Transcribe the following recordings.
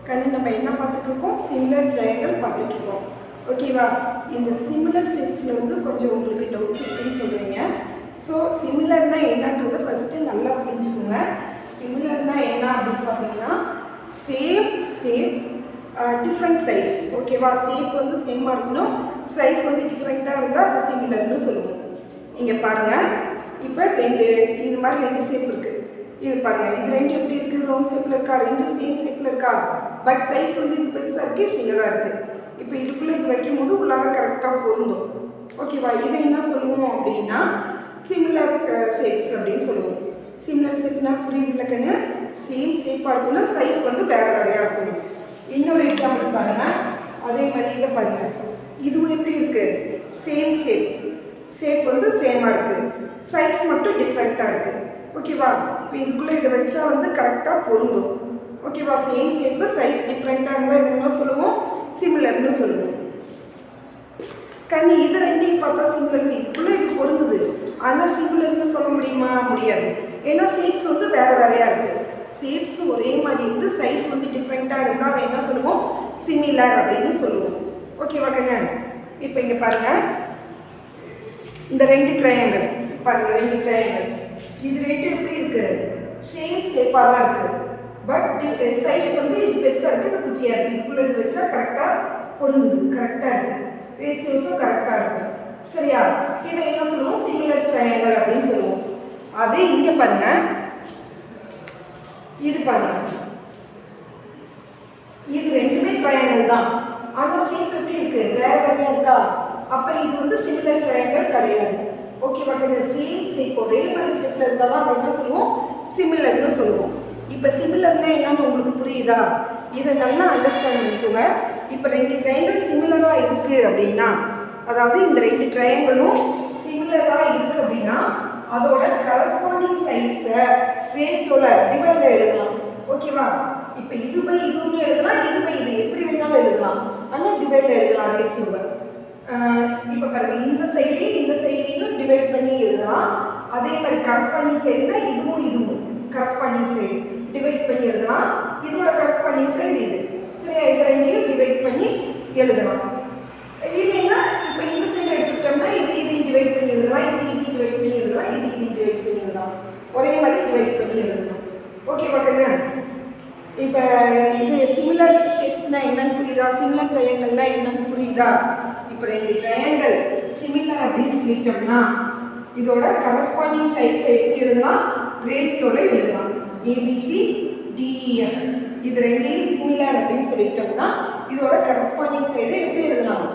கண்ணு நம்ம என்ன பார்த்துட்டு இருக்கோம்? சிமிலர் ட்ரையாங்கிள் பார்த்துட்டு இருக்கோம். ஓகேவா? இந்த சிமிலர் செட்ஸில் வந்து கொஞ்சம் உங்களுக்கு டவுட்ஸ் இருக்குன்னு சொல்கிறீங்க. ஸோ சிமிலர்னா என்னன்றதை ஃபஸ்ட்டு நல்லா புரிஞ்சுக்கோங்க. சிமிலர்னா என்ன அப்படின்னு பார்த்தீங்கன்னா சேம் டிஃப்ரெண்ட் சைஸ். ஓகேவா? ஷேப் வந்து சேமாக இருக்கணும், சைஸ் வந்து டிஃப்ரெண்ட்டாக இருந்தால் அது சிமிலர்னு சொல்லுவோம். இங்கே பாருங்கள், இப்போ இது மாதிரி 2 ஷேப் இருக்குது. இது பாருங்கள், இது 2 எப்படி இருக்குது? ரவுண்ட் ஷேப்பில் இருக்கா? 2 சேம் ஷேப்பில் இருக்கா? பட் சைஸ் வந்து இது பெருசாக இருக்குது, சின்னதாக இருக்குது. இப்போ இதுக்குள்ளே இது வைக்கும் போது உள்ளார கரெக்டாக பொருந்தும். ஓகேவா? இதை என்ன சொல்லுவோம் அப்படின்னா சிமிலர் ஷேப்ஸ் அப்படின்னு சொல்லுவோம். சிமிலர் ஷேப்னா புரியுது இல்லைக்கங்க? சேம் ஷேப்பாக இருக்குன்னா சைஸ் வந்து வேறு வேறையாக இருக்கணும். இன்னொரு எக்ஸாம்பிள் பாருங்கள், அதே மாதிரி இதை பாருங்கள், இதுவும் எப்படி இருக்குது? சேம் ஷேப் வந்து சேமாக இருக்குது, சைஸ் மட்டும் டிஃப்ரெண்ட்டாக இருக்குது. ஓகேவா? இப்போ இதுக்குள்ளே இதை வச்சா வந்து கரெக்டாக பொருந்தும். ஓகேவா? சேம் ஷேப்பு, சைஸ் டிஃப்ரெண்ட்டாக இருந்தால் இது என்ன சொல்லுவோம்? சிமிலர்னு சொல்லுவோம். கண்ணி இது 2ஐயும் பார்த்தா சிமிலர்னு, இதுக்குள்ளே இது பொருந்துது, ஆனால் சிமிலர்னு சொல்ல முடியுமா? முடியாது. ஏன்னா ஷேப்ஸ் வந்து வேறு வேறையாக இருக்குது. ஷேப்ஸ் ஒரே மாதிரி இருந்து சைஸ் வந்து டிஃப்ரெண்ட்டாக இருந்தால் அதை என்ன சொல்லுவோம்? சிமிலர் அப்படின்னு சொல்லுவோம். ஓகேவா கண்ணா? இப்போ இங்கே பாருங்கள், இந்த 2 ட்ரையாங்கிள் பாருங்கள், 2 ட்ரையாங்கிள், இது 2 எப்படி இருக்குது? சேம் ஷேப்பாக தான் இருக்குது. பட் சைஸ் வந்து இது பெருசாக இருக்குது, இது குட்டியாக இருக்குது. இதுக்குள்ளே இது வச்சா கரெக்டாக பொருந்துது, கரெக்டாக இருக்குது, ரேஷியோஸும் கரெக்டாக இருக்கும். சரியா? இதை என்ன சொல்லுவோம்? சிமிலர் ட்ரையாங்கிள் அப்படின்னு சொல்லுவோம். அதே இங்கே பாருங்கள், இது பாருங்கள், இது 2மே ட்ரையாங்கிள் தான், ஆனால் ஷேப் எப்படி இருக்குது? வேறு வேறையாக இருக்கா? அப்போ இது வந்து சிமிலர் ட்ரையாங்கிள் கிடையாது. ஓகேவா? இந்த சேம் ஷேப் ஒரே மாதிரி ஷேப்பில் இருந்தால் தான் அதை என்ன சொல்லுவோம்? சிமிலர்னு சொல்லுவோம். இப்போ சிமிலர்னா என்னன்னு உங்களுக்கு புரியுதா? இதை நல்லா அண்டர்ஸ்டாண்ட் பண்ணிக்கோங்க. இப்போ 2 ட்ரையாங்கிள் சிமிலராக இருக்குது அப்படின்னா, அதாவது இந்த 2 ட்ரையாங்கிளும் சிமிலராக இருக்குது அப்படின்னா அதோட கரஸ்பாண்டிங் சைட்ஸை ரேஷியோவில் டிவைடில் எழுதலாம். ஓகேவா? இப்போ இது பை இதுன்னு எழுதலாம், இது பை இது எப்படி வேணாலும் எழுதலாம், ஆனால் டிவைடில் எழுதலாம் ரேஷியோவை. இப்போ பாருங்கள், இந்த சைடையும் டிவைட் பண்ணி எழுதலாம். அதே மாதிரி கரஸ்பாண்டிங் சைடுனா இதுவும் கரஸ்பாண்டிங் சைடு டிவைட் பண்ணி எழுதலாம். இதோட கரஸ்பாண்டிங் சைடு இது. சரியா? இது 2ஐயும் டிவைட் பண்ணி எழுதலாம். இல்லைன்னா இப்போ இந்த சைடு எடுத்துக்கிட்டோம்னா இதையும் டிவைட் பண்ணி எழுதலாம், இதையும் டிவைட் பண்ணி எழுதலாம், இதையும் டிவைட் பண்ணி எழுதலாம். ஒரே மாதிரி டிவைட் பண்ணி எழுதலாம். ஓகே பார்க்குங்க. இப்போ இது சிமிலர் ஷேப்ஸ்னால் என்னன்னு புரியுதா? சிமிலர் ட்ரையாங்கிள்னா என்னன்னு புரியுதா? இப்போ 2 ட்ரையாங்கிள் சிமிலர் அப்படின்னு சொல்லிட்டோம்னா இதோட கரஸ்பாண்டிங் சைட்ஸை எப்படி எழுதலாம்? ரேஷியோவில் எழுதலாம். ஏபிசி டிஇஎஃப் இது 2ஐயும் சிமிலர் அப்படின்னு சொல்லிட்டோம்னா இதோட கரஸ்பாண்டிங் சைடை எப்படி எழுதலாம்?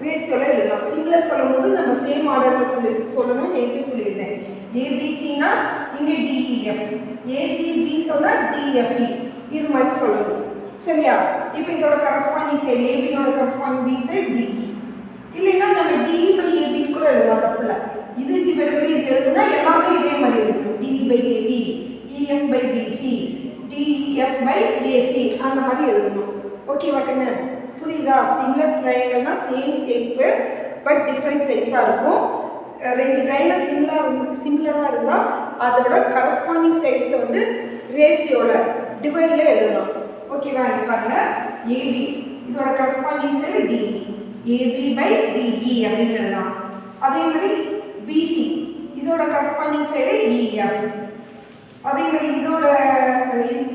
ரேஷியோவில் எழுதலாம். சிமிலர் சொல்லும்போது நம்ம சேம் ஆர்டரில் சொல்லணும், நேற்றே சொல்லியிருந்தேன். ஏபிசினா இங்கே டிஇஎஃப், ஏசிபின்னு சொன்னால் டிஎஃப்இ, இது மாதிரி சொல்லணும். சரியா? இப்போ இதோட கரஸ்பாண்டிங் சைடு ஏபியோட கரஸ்பாண்டிங் சைடு டிஇ. இல்லைன்னா நம்ம டிஇ பை ஏபி கூட எழுதலாம், தப்பில்லை. இது டிவைட் பை இது எழுதுனா எல்லாமே இதே மாதிரி எழுதணும். DE by AB, EF by BC, DF by AC, அந்த மாதிரி எழுதணும். ஓகேவா கண்ணு? புரியுதா? சிமிலர் ட்ரையாங்கிள்னா சேம் ஷேப்பு பட் டிஃப்ரெண்ட் சைஸாக இருக்கும். 2 ட்ரையாங்கிள் சிமிலராக இருந்தால் அதோட கரஸ்பாண்டிங் சைட்ஸை வந்து ரேஷியோவில் டிவைடில் எழுதலாம். ஓகேவா? இங்கே பாருங்கள், ஏபி இதோட corresponding side DE, AB by DE அப்படின்னு எழுதலாம். அதே மாதிரி பிசி இதோட கரஸ்பாண்டிங் சைடு இஎஃப், அதே மாதிரி இதோட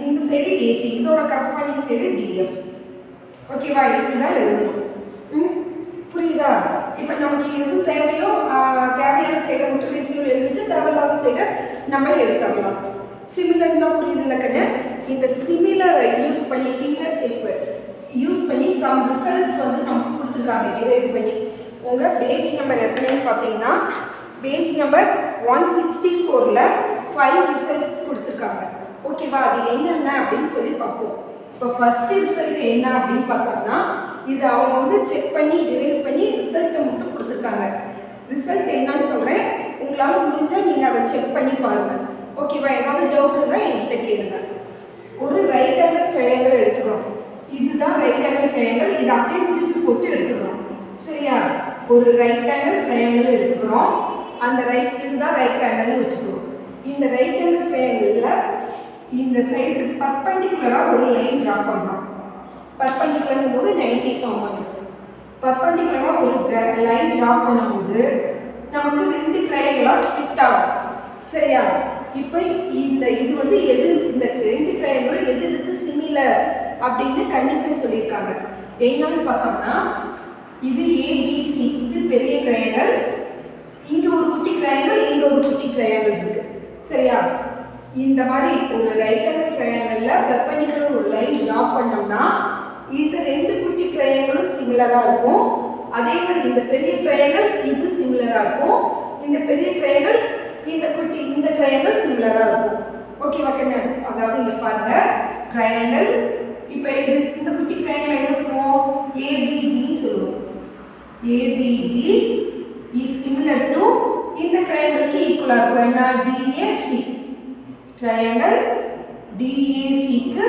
இந்த சைடு ஏசி இதோட கரஸ்பாண்டிங் சைடு டிஎஃப். ஓகேவா? இப்படி தான் எழுதணும். புரியுதா? இப்போ நமக்கு எது தேவையோ தேவையான சைடை மட்டும் ரேஷியோவில் எழுதிட்டு தேவையில்லாத சைடை நம்ம எடுத்துடலாம். சிமிலர்னா புரியுது இல்லைக்கங்க? இந்த சிமிலரை யூஸ் பண்ணி சிமிலர் ஷேப்பை யூஸ் பண்ணி சம் ரிசல்ட்ஸ் வந்து நமக்கு கொடுத்துருக்காங்க டிரைவ் பண்ணி. உங்கள் பேஜ் நம்பர் எத்தனைன்னு பார்த்தீங்கன்னா பேஜ் நம்பர் 164ல் 5 ரிசல்ட்ஸ் கொடுத்துருக்காங்க. ஓகேவா? அது என்னென்ன அப்படின்னு சொல்லி பார்ப்போம். இப்போ ஃபஸ்ட்டு ரிசல்ட் என்ன அப்படின்னு பார்த்தோம்னா இது அவங்க வந்து செக் பண்ணி டிரைவ் பண்ணி ரிசல்ட்டை மட்டும் கொடுத்துருக்காங்க. ரிசல்ட் என்னன்னு சொல்கிறேன், உங்களால் முடிஞ்சால் நீங்கள் அதை செக் பண்ணி பாருங்கள். ஓகேவா? ஏதாவது டவுட் இருந்தால் என்கிட்ட கேளுங்க. ஒரு ரைட் ஆங்கிள் ட்ரையாங்கிள் எடுத்துக்கிறோம். இதுதான் ரைட் ஆங்கிள் ட்ரையாங்கிள், இதை அப்படியே திருப்பி போட்டு எடுத்துக்கிறோம். சரியா? ஒரு ரைட் ஆங்கிள் ட்ரையாங்கிள் எடுத்துக்கிறோம். அந்த இதுதான் ரைட் ஆங்கிள்னு வச்சுக்கிறோம். இந்த ரைட் ஆங்கிள் ட்ரையாங்கிளில் இந்த சைடு பர்பெண்டிகுலராக ஒரு லைன் ட்ரா பண்ணுறோம். பர்பண்டிகுலர் போது 90 ஃபார்ம் ஆகும். பர்பண்டிகுலராக ஒரு லைன் ட்ரா பண்ணும்போது நமக்கு 2 ட்ரையாங்கிளாக ஸ்ப்ளிட் ஆகும். சரியா? இப்போ இது வந்து எது இந்த 2 ட்ரையாங்கிளும் எதுக்கு சிமிலர் அப்படின்னு கண்டிஷன் சொல்லியிருக்காங்க. என்னன்னு பார்த்தோம்னா இது ஏபிசி, இது பெரிய ட்ரையாங்கிள், இங்க ஒரு குட்டி ட்ரையாங்கிள், இங்க ஒரு குட்டி ட்ரையாங்கிள் இருக்கு. சரியா? இந்த மாதிரி ஒரு ரைட் ஆங்கிள் ட்ரையாங்கிள்ல பெர்பெண்டிகுலர் ஒரு லைன் டிரா பண்ணோம்னா இந்த 2 குட்டி ட்ரையாங்கிளும் சிமிலரா இருக்கும். அதே மாதிரி இந்த பெரிய ட்ரையாங்கிள் இது சிமிலரா இருக்கும். இந்த பெரிய ட்ரையாங்கிள் இந்த ட்ரையாங்கிள் சிமிலரா இருக்கும். ஓகேவா கண்ணு? அதாவது இங்க பாருங்க ட்ரையாங்கிள், இப்போ இந்த குட்டி ட்ரையாங்கிள் என்ன சொல்லுவோம்? ஏபிடி சொல்லுவோம். ஏபிடி is similar to இந்த ட்ரையாங்கிளுக்கு ஈக்குவலா இருக்கும். என்ன? டிஏசி. ட்ரையாங்கிள் டிஏசிக்கு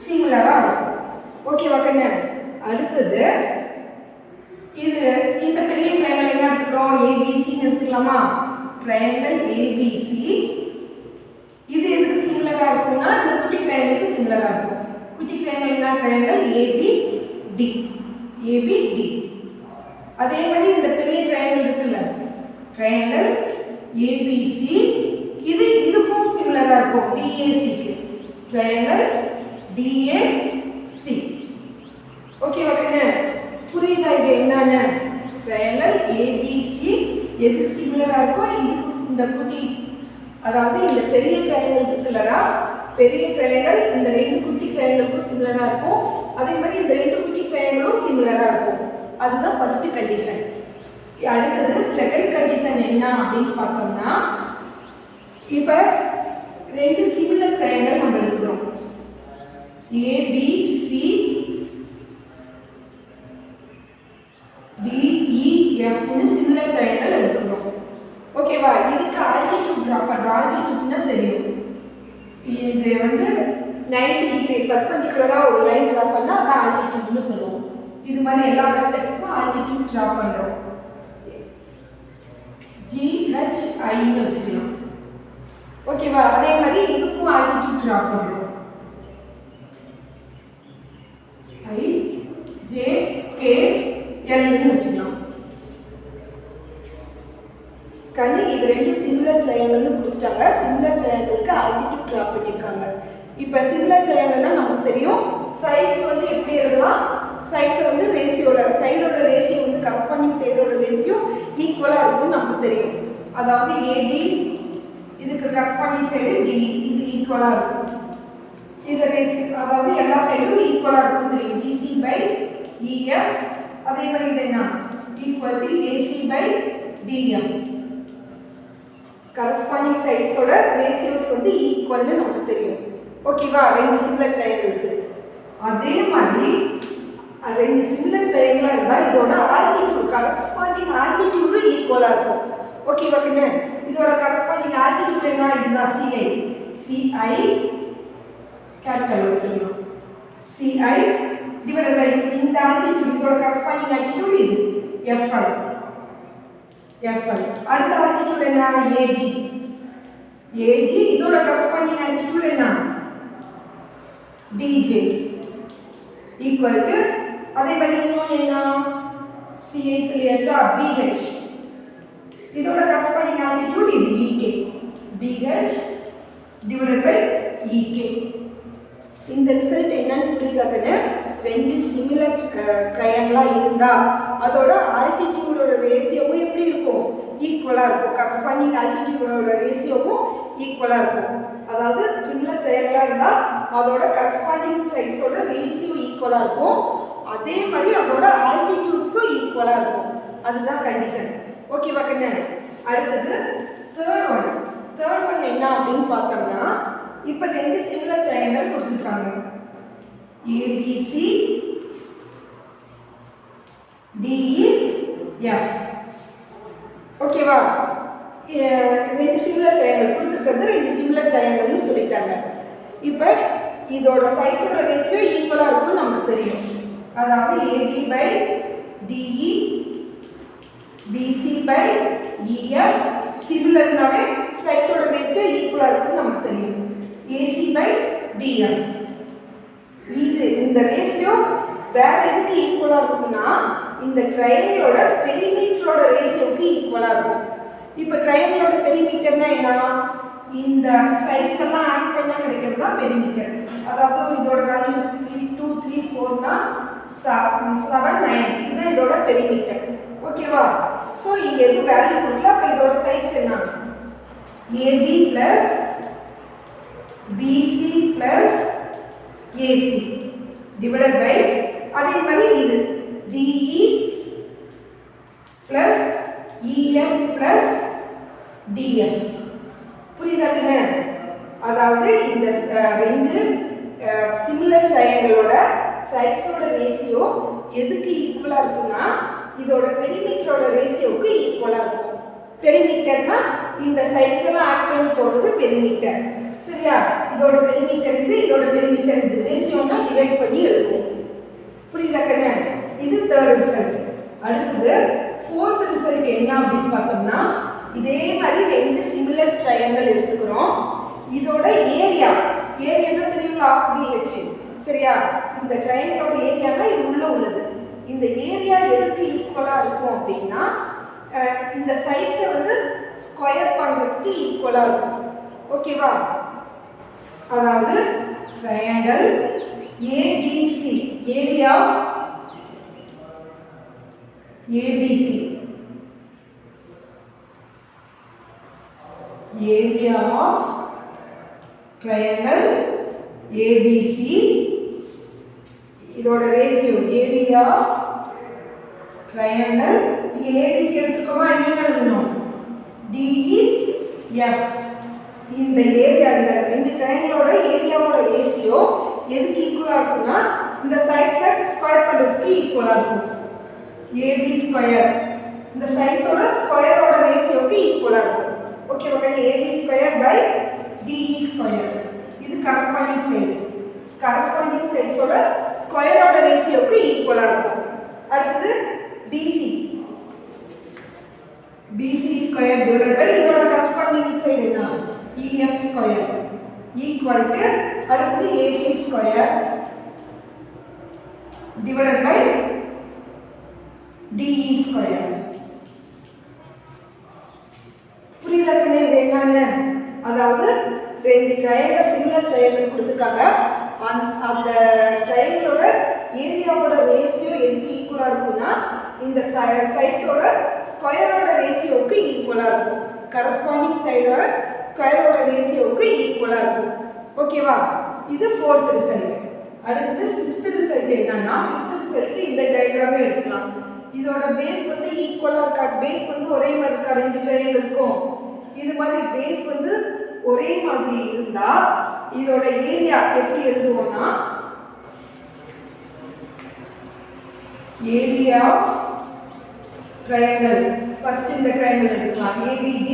சிமிலரா இருக்கும். ஓகேவா கண்ணு? அடுத்தது இந்த பெரிய ட்ரையாங்கிள் என்ன எடுத்துக்கிறோம்? ஏபிசின்னு எடுத்துக்கலாமா? ட்ரையாங்கிள் ஏபிசி இது எதுக்கு சிமிலரா இருக்கும்னா இந்த குட்டி ட்ரையாங்கிளுக்கு சிமிலரா இருக்கும். குட்டி ட்ரையாங்கிள் என்ன? Triangle APD. ஏபிடி. அதே மாதிரி இந்த பெரிய ட்ரையாங்கிள் இருக்குல்ல, ட்ரையாங்கிள் ஏபிசி இதுக்கும் சிமிலரா இருக்கும் டிஏசிக்கு. Triangle DAC. ஓகேவா கண்ணு? புரியுதா இது என்னன்னு? ட்ரையாங்கிள் ஏபிசி எதுக்கு சிமிலரா இருக்கும்? இதுக்கு இந்த குட்டி, அதாவது இந்த பெரிய ட்ரையாங்கிள் இருக்குல்லடா, பெரிய ட்ரையாங்கிள் இந்த 2 குட்டி ட்ரையாங்கிளுக்கும் சிமிலரா இருக்கும். அதே மாதிரி இந்த 2 குட்டி ட்ரையாங்கிளும் சிமிலரா இருக்கும். அதுதான் ஃபர்ஸ்ட் கண்டிஷன். அடுத்தது செகண்ட் கண்டிஷன் என்ன அப்படின்னு பார்த்தோம்னா இப்போ 2 சிமிலர் ட்ரையாங்கிள் நம்ம எடுத்துக்கிறோம். ஏபிசி டிஇஎஃப்னு சிமிலர் ட்ரையாங்கிள் எடுத்துக்கிறோம். ஓகேவா? இதுக்கு ஆல்டிடியூட் ட்ரா பண்ணுறோம். ஆல்டிடியூட்னா தெரியும், இது வந்து 90 டிகிரி பர்பெண்டிகுலராக ஒரு லைன் ட்ரா பண்ணால் அதான் ஆல்டிடியூட்னு சொல்லுவோம். இது மாதிரி எல்லா வெக்டர்ஸ்க்கும் ஆல்டிடியூட் ட்ரா பண்ணுறோம். ஜிஹெச்ஐன்னு வச்சுக்கலாம். ஓகேவா? அதே மாதிரி இதுக்கும் ஆல்டிடியூட் ட்ரா பண்ணுறோம். ஐஜேகேஎல்னு வச்சுக்கலாம். கண்ணு இது 2 சிமிலர் ட்ரையாங்கிள்னு கொடுத்துட்டாங்க. சிமிலர் ட்ரையாங்கிளுக்கு ஆல்டிடியூட் ட்ரா பண்ணியிருக்காங்க. இப்போ சிமிலர் ட்ரையாங்கிள்னா நமக்கு தெரியும் சைட்ஸ் வந்து எப்படி எழுதலாம்? சைட்ஸை வந்து ரேஷியோட சைடோட ரேஷியோ வந்து கரஸ்பாண்டிங் சைடோட ரேஷியோ ஈக்குவலாக இருக்கும்னு நமக்கு தெரியும். அதாவது ஏபி இதுக்கு கரஸ்பாண்டிங் சைடு டி இது ஈக்குவலாக இருக்கும். இது ரேஷியோ அதாவது எல்லா சைடும் ஈக்குவலாக இருக்கும் தெரியும். BC by EF. அதே மாதிரி இது என்ன? Equal to AC by DF. Corresponding சைட்ஸோட ரேஷியோஸ் வந்து ஈக்குவல்னு நமக்கு தெரியும். ஓகேவா? 2 சிமிலர் ட்ரையாங்கிளுக்கு. அதே மாதிரி 2 சிமிலர் ட்ரையாங்கிளாக இருந்தால் இதோட ஆல்டிடியூட் கரஸ்பாண்டிங் ஆல்டிடியூடும் ஈக்குவலாக இருக்கும். ஓகேவா கண்ணு? இதோட கரஸ்பாண்டிங் ஆல்டிடியூட் என்ன? இதுதான் சிஐ. சிஐ கேபிட்டல் விட்டுருணும். சிஐ டிவைடட் பை இந்த ஆல்டிடியூட், இதோட கரஸ்பாண்டிங் ஆல்டிடியூட் இது எஃப்ஐ. எஃப்ஐ. அடுத்த ஆல்டிடியூட் என்ன? ஏஜி. ஏஜி இதோட கரஸ்பாண்டிங் ஆல்டிடியூட் என்ன? டிஜே ஈக்குவல் டு அதே மாதிரி இன்னொன்று என்ன? சிஐ சொல்லியாச்சா? பிஹெச். இதோட கரஸ்பாண்டிங் ஆல்டிடியூட் இது EK. BH divided by EK. இந்த ரிசல்ட் என்னன்னு புரியுதாக்கன்னு? 2 சிமிலர் ட்ரையாங்கிளாக இருந்தால் அதோட ஆல்டிடியூடோட ரேஷியோவும் எப்படி இருக்கும்? ஈக்குவலாக இருக்கும். கரஸ்பாண்டிங் ஆல்டிடியூடோட ரேஷியோவும் ஈக்குவலாக இருக்கும். அதாவது சிமிலர் ட்ரையாங்கிளாக இருந்தால் அதோட கரஸ்பாண்டிங் சைட்ஸோட ரேஷியோ ஈக்குவலாக இருக்கும். அதே மாதிரி அதோட ஆல்டிடியூட்ஸும் ஈக்குவலாக இருக்கும். அதுதான் கண்டிஷன். ஓகேவா கண்ணு? அடுத்தது தேர்ட் ஒன் என்ன அப்படின்னு பார்த்தோம்னா இப்போ 2 சிமிலர் ட்ரையாங்கிள் கொடுத்துருக்காங்க. ABC DEF. ஓகேவா? 2 சிமிலர் ட்ரையாங்கிள் கொடுத்துருக்கிறது 2 சிமிலர் ட்ரையாங்கிள்னு சொல்லிட்டாங்க. இப்போ இதோட சைஸோட ரேஷியோ ஈக்குவலாக இருக்கும்னு நமக்கு தெரியும். அதாவது AB by DE BC by EF சிமிலர்னாவே சைஸோட ரேஷியோ ஈக்குவலாக இருக்குன்னு நமக்கு தெரியும். AC by DF. இந்த ரேஷியோ வேற எதுக்கு ஈக்குவலா இருக்கும்னா இந்த ட்ரையாங்கிளோட பெரிமீட்டரோட ரேஷியோக்கு ஈக்குவலா இருக்கும். இப்போ ட்ரையாங்கிளோட பெரிமீட்டர்னா என்ன? இந்த சைட்ஸ் எல்லாம் ஆட் பண்ணா கிடைக்கிறது தான் பெரிமீட்டர். அதாவது இதோட வேல்யூ 3 2 3 4னா 7 9 இதுதான் இதோட பெரிமீட்டர். ஓகேவா? ஸோ இங்க எது வேல்யூ கொடுக்கல. அப்போ இதோட சைட்ஸ் என்ன? AB plus BC plus AC divided by அதே மாதிரி இது DE plus EF plus DF. புரியுதாங்க? அதாவது இந்த ரெண்டு சிமிலர் ட்ரையாங்கிளோட சைட்ஸோட ரேஷியோ எதுக்கு ஈக்குவலா இருக்குன்னா இதோட பெரிமீட்டரோட ரேஷியோவுக்கு ஈக்குவலா இருக்கும். பெரிமீட்டர்னா இந்த சைட்ஸ் எல்லாம் ஆட் பண்ணி போடுறது பெரிமீட்டர். சரியா? இதோட பெரிமீட்டர் இது, இதோட பெரிமீட்டர் இது. ரேஷியோனா டிவைட் பண்ணி எழுதுவோம். புரியுதாங்க? இது தேர்ட் ரிசல்ட். அடுத்தது ஃபோர்த் ரிசல்ட் என்ன அப்படின்னு பார்த்தோம்னா இதே மாதிரி ரெண்டு சிமிலர் ட்ரையாங்கிள் எடுத்துக்கிறோம். இதோட ஏரியா ஏரியானா தெரியுங்களா? Of BH. சரியா? இந்த ட்ரையாங்கிளோட ஏரியானா இது உள்ள உள்ளது. இந்த ஏரியா எதுக்கு ஈக்குவலா இருக்கும் அப்படின்னா இந்த சைட்ஸை வந்து ஸ்கொயர் பண்றதுக்கு ஈக்குவலா இருக்கும். ஓகேவா? அதாவது triangle ABC area of ABC area of triangle ABC இதோட ரேஷியோ ஏரியா ஆஃப் ட்ரையாங்கிள் இங்க ABC எடுத்துக்கோமா? என்ன எழுதணும்? DEF. இந்த ஏரியா இந்த ரெண்டு ட்ரையாங்கிளோட ஏரியாவோட ரேஷியோ எதுக்கு ஈக்குவலா இருக்கும்னா இந்த சைட்ஸை ஸ்கொயர் பண்றதுக்கு ஈக்குவலா இருக்கும். AB ஸ்கொயர் இந்த சைட்ஸோட ஸ்கொயரோட ரேஷியோக்கு ஈக்குவலா இருக்கும். Okay okay. AB square by DE square. இது கரஸ்பாண்டிங் சைடு. கரஸ்பாண்டிங் சைட்ஸோட ஸ்கொயரோட ரேஷியோக்கு ஈக்குவலா இருக்கும். அடுத்தது BC ஸ்கொயர் டிவைடட் பை இதோட கரஸ்பாண்டிங் சைடு என்ன? EF ஸ்கொயர் ஈக்குவல் டு அடுத்தது AC square divided by DE square. புரியுதாங்க? இது என்னங்க? அதாவது ரெண்டு ட்ரையாங்கிள் சிமிலர் ட்ரையாங்கிள் கொடுத்துருக்காங்க. அந்த ட்ரையாங்கிளோட ஏரியாவோட ரேஷியோ எதுக்கு ஈக்குவலா இருக்கும்னா இந்த சைட்ஸோட ஸ்கொயரோட ரேஷியோவுக்கு ஈக்குவலா இருக்கும். கரஸ்பாண்டிங் சைடோட ஸ்கொயரோட ரேஷியோவுக்கு ஈக்குவலா இருக்கும். ஓகேவா? இது ஃபோர்த் ரிசல்ட். அடுத்தது ஃபிஃப்த் ரிசல்ட் என்னன்னா ஃபிஃப்த் ரிசல்ட் இந்த டயக்ராமே எடுத்துக்கலாம். இதோட பேஸ் வந்து ஈக்குவலா இருக்கா? பேஸ் வந்து ஒரே மாதிரி இருக்கா? ரெண்டு ட்ரையாங்கிள் இருக்கும். இது மாதிரி பேஸ் வந்து ஒரே மாதிரி இருந்தா இதோட ஏரியா எப்படி எழுதுவோம்னா ஏரியா ஆஃப் ட்ரையாங்கிள். ஃபர்ஸ்ட் இந்த ட்ரையாங்கிள் எடுத்துக்கலாம். ABD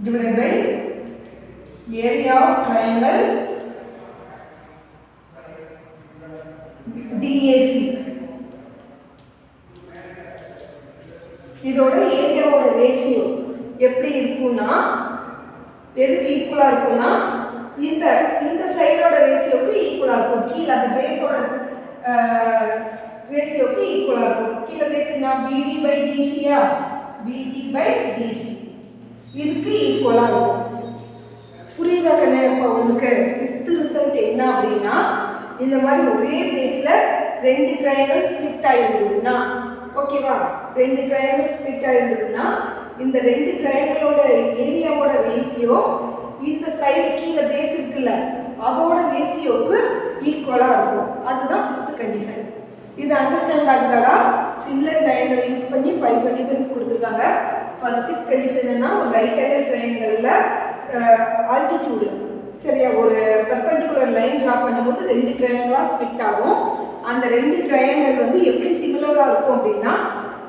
divided by area of triangle DAC. இதோட ஏரியாவோட ரேஷியோ எப்படி இருக்கும்னா எதுக்கு ஈக்குவலா இருக்கும்னா இந்த இந்த சைடோட ரேஷியோக்கு ஈக்குவலா இருக்கும். கீழ அந்த பேஸோட ரேஷியோக்கு ஈக்குவலா இருக்கும். கீழ பேஸ் என்ன? BD by DC yeah? BD by DC இதுக்கு ஈக்குவலா இருக்கும். புரியுதா கண்ணே? இப்போ உங்களுக்கு ஃபிஃப்த் ரிசல்ட் என்ன அப்படின்னா இந்த மாதிரி ஒரே பேஸ்ல ரெண்டு ட்ரையாங்கிள் ஸ்ப்ளிட் ஆயிருந்ததுன்னா ஓகேவா? ரெண்டு ட்ரையாங்கிள் ஸ்ப்ளிட் ஆயிருந்ததுன்னா இந்த ரெண்டு ட்ரையாங்கிளோட ஏரியாவோட ரேஷியோ இந்த சைடு கீழே பேஸ் இருக்குல்ல அதோட ரேஷியோக்கு ஈக்குவலா இருக்கும். அதுதான் ஃபிஃப்த் கண்டிஷன். இது அண்டர்ஸ்டாண்ட் ஆகுதாடா? சிமிலர் ட்ரையாங்கிள் யூஸ் பண்ணி 5 கண்டிஷன்ஸ் கொடுத்துருக்காங்க. ஃபர்ஸ்ட் கண்டிஷன் என்ன? ஒரு ரைட் ஆங்கிள் ட்ரையாங்கிள்ல ஆல்டிடியூடு சரியா ஒரு பெர்பெண்டிகுலர் லைன் டிரா பண்ணும்போது ரெண்டு ட்ரையாங்கிளா ஸ்ப்ளிட் ஆகும். அந்த ரெண்டு ட்ரையாங்கிள் வந்து எப்படி சிமிலரா இருக்கும் அப்படின்னா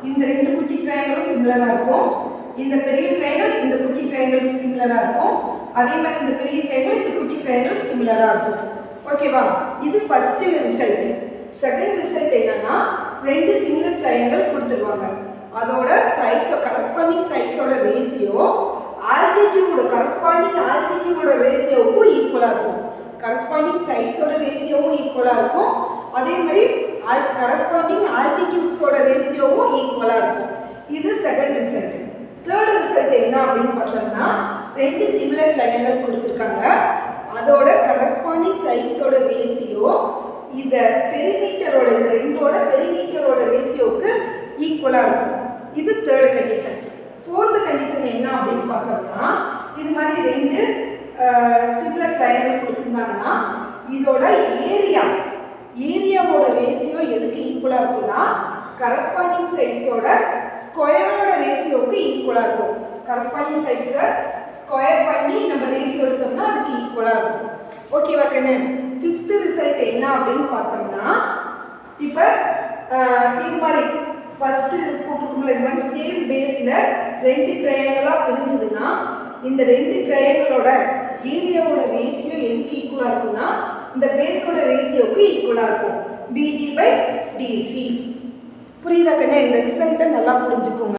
இந்த ரெண்டு குட்டி ட்ரையாங்கிளும் சிமிலரா இருக்கும். இந்த பெரிய ட்ரையாங்கிள் இந்த குட்டி ட்ரையாங்கிள் சிமிலரா இருக்கும். அதே மாதிரி இந்த பெரிய ட்ரையாங்கிள் இந்த குட்டி ட்ரையாங்கிள் சிமிலரா இருக்கும். ஓகேவா? இது ஃபர்ஸ்ட் ரிசல்ட். செகண்ட் ரிசல்ட் என்னன்னா ரெண்டு சிமிலர் ட்ரையாங்கிள் கொடுத்துருவாங்க. அதோட சைட்ஸ் கரஸ்பாண்டிங் சைட்ஸோட ரேஷியோ ஆல்டிடியூட் கரஸ்பாண்டிங் ஆல்டிடியூடோட ரேஷியோவுக்கும் ஈக்குவலாக இருக்கும். கரஸ்பாண்டிங் சைட்ஸோட ரேஷியோவும் ஈக்குவலாக இருக்கும். அதே மாதிரி கரஸ்பாண்டிங் ஆல்டிடியூட்ஸோட ரேஷியோவும் ஈக்குவலாக இருக்கும். இது செகண்ட் ரிசல்ட். தேர்ட் ரிசல்ட் என்ன அப்படின்னு பார்த்தோம்னா, ரெண்டு சிமிலர் ட்ரையாங்கிள் கொடுத்துருக்காங்க. அதோட கரஸ்பாண்டிங் சைட்ஸோட ரேஷியோ இந்த பெரிமீட்டரோட இந்த ரெண்டோட பெரிமீட்டரோட ரேஷியோவுக்கு ஈக்குவலாக இருக்கும். இது தேர்ட் கண்டிஷன். ஃபோர்த் கண்டிஷன் என்ன அப்படின்னு பார்த்தோம்னா, இது மாதிரி ரெண்டு சிமிலர் ட்ரையாங்கிள் கொடுத்துருந்தாங்கன்னா இதோட ஏரியாவோட ரேஷியோ எதுக்கு ஈக்குவலாக இருக்குன்னா கரஸ்பாண்டிங் சைட்ஸோட ஸ்கொயரோட ரேஷியோவுக்கு ஈக்குவலாக இருக்கும். கரஸ்பாண்டிங் சைட்ஸை ஸ்கொயர் பண்ணி நம்ம ரேஷியோ எடுத்தோம்னா அதுக்கு ஈக்குவலாக இருக்கும். ஓகேவா கண்ணு? ஃபிஃப்த் ரிசல்ட் என்ன அப்படின்னு பார்த்தோம்னா, இப்போ இது மாதிரி ஃபஸ்ட்டு போட்டுக்கோங்களா, இது மாதிரி சேம் பேஸில் ரெண்டு ட்ரையாங்கிளாக பிரிஞ்சுதுன்னா இந்த ரெண்டு ட்ரையாங்கிளோட ஏரியாவோட ரேஷியோ எதுக்கு ஈக்குவலாக இருக்குன்னா இந்த பேஸோட ரேஷியோவுக்கு ஈக்குவலாக இருக்கும். BD/DC. புரியுதா கண்ணே? இந்த ரிசல்ட்டை நல்லா புரிஞ்சுக்கோங்க.